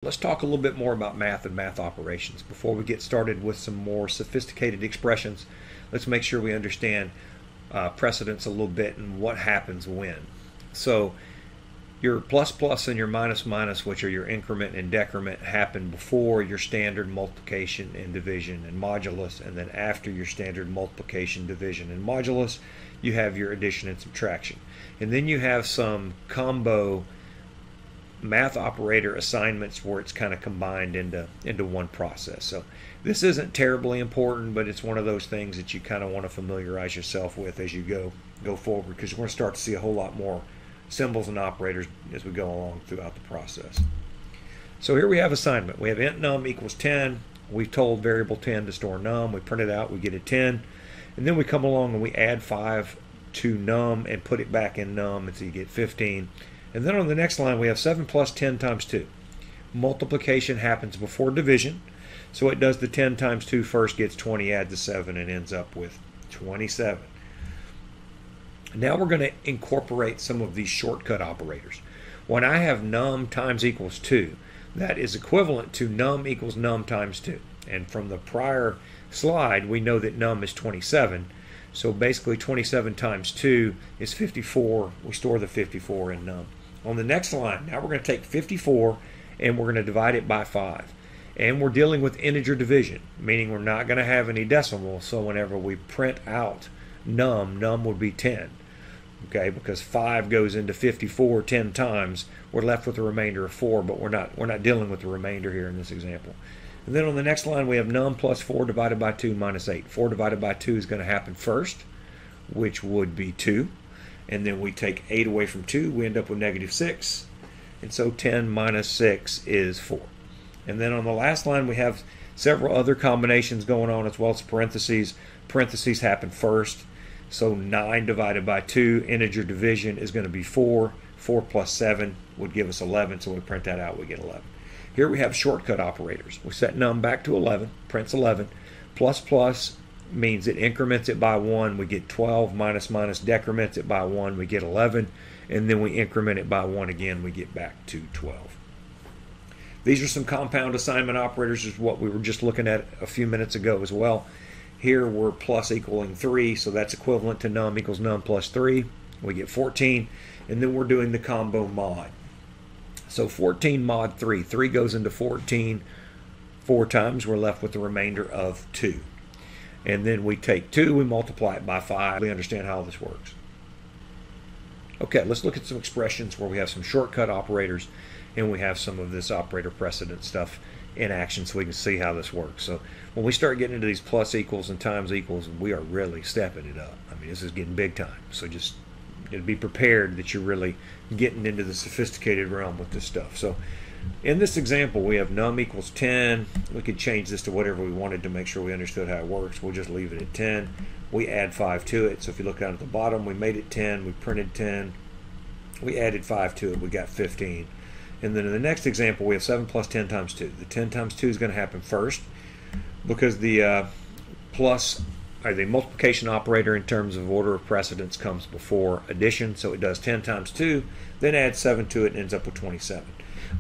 Let's talk a little bit more about math and math operations. Before we get started with some more sophisticated expressions, let's make sure we understand precedence a little bit and what happens when. So your plus plus and your minus minus, which are your increment and decrement, happen before your standard multiplication and division and modulus, and then after your standard multiplication, division, and modulus, you have your addition and subtraction. And then you have some combo math operator assignments where it's kind of combined into one process. So this isn't terribly important, but it's one of those things that you kind of want to familiarize yourself with as you go forward, because you're going to start to see a whole lot more symbols and operators as we go along throughout the process. So here we have assignment. We have int num equals 10. We've told variable 10 to store num. We print it out, we get a 10. And then we come along and we add 5 to num and put it back in num, and so you get 15. And then on the next line we have 7 plus 10 times 2. Multiplication happens before division, so it does the 10 times 2 first, gets 20, adds the 7, and ends up with 27. Now we're going to incorporate some of these shortcut operators. When I have num times equals 2, that is equivalent to num equals num times 2. And from the prior slide, we know that num is 27. So basically 27 times 2 is 54. We store the 54 in num. On the next line, now we're going to take 54 and we're going to divide it by 5. And we're dealing with integer division, meaning we're not going to have any decimals. So whenever we print out num would be 10. Okay, because 5 goes into 54 10 times, we're left with a remainder of 4, but we're not dealing with the remainder here in this example. And then on the next line we have num plus 4 divided by 2 minus 8. 4 divided by 2 is going to happen first, which would be 2. And then we take 8 away from 2, we end up with negative 6. And so 10 minus 6 is 4. And then on the last line we have several other combinations going on as well as parentheses. Parentheses happen first. So 9 divided by 2, integer division, is going to be 4. 4 plus 7 would give us 11, so we print that out, we get 11. Here we have shortcut operators. We set num back to 11, prints 11. Plus plus means it increments it by 1, we get 12. Minus minus decrements it by 1, we get 11. And then we increment it by 1 again, we get back to 12. These are some compound assignment operators, is what we were just looking at a few minutes ago as well. Here we're plus equaling 3, so that's equivalent to num equals num plus 3. We get 14, and then we're doing the combo mod. So 14 mod 3. 3 goes into 14 4 times. We're left with the remainder of 2. And then we take 2, we multiply it by 5. We understand how this works. Okay, let's look at some expressions where we have some shortcut operators and we have some of this operator precedent stuff in action so we can see how this works. So when we start getting into these plus equals and times equals, we are really stepping it up. I mean, this is getting big time. So just be prepared that you're really getting into the sophisticated realm with this stuff. So in this example, we have num equals 10. We could change this to whatever we wanted to make sure we understood how it works. We'll just leave it at 10. We add 5 to it. So if you look down at the bottom, we made it 10. We printed 10. We added 5 to it. We got 15. And then in the next example, we have 7 plus 10 times 2. The 10 times 2 is going to happen first because the plus, or the multiplication operator in terms of order of precedence, comes before addition. So it does 10 times 2, then adds 7 to it and ends up with 27.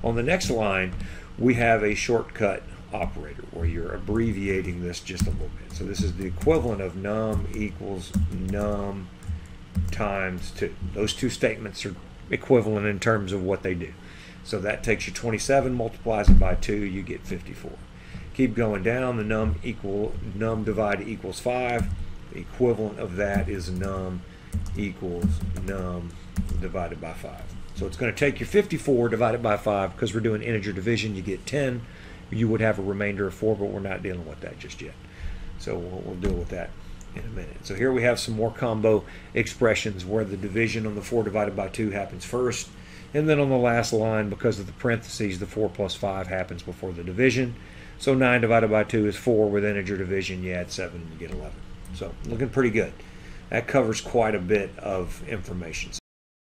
On the next line, we have a shortcut operator where you're abbreviating this just a little bit. So this is the equivalent of num equals num times 2. Those two statements are equivalent in terms of what they do. So that takes you 27, multiplies it by 2, you get 54. Keep going down, the num divided equals 5. The equivalent of that is num equals num divided by 5. So it's going to take your 54 divided by 5, because we're doing integer division, you get 10. You would have a remainder of 4, but we're not dealing with that just yet. So we'll deal with that in a minute. So here we have some more combo expressions where the division on the 4 divided by 2 happens first. And then on the last line, because of the parentheses, the 4 plus 5 happens before the division. So 9 divided by 2 is 4. With integer division, you add 7 and you get 11. So looking pretty good. That covers quite a bit of information.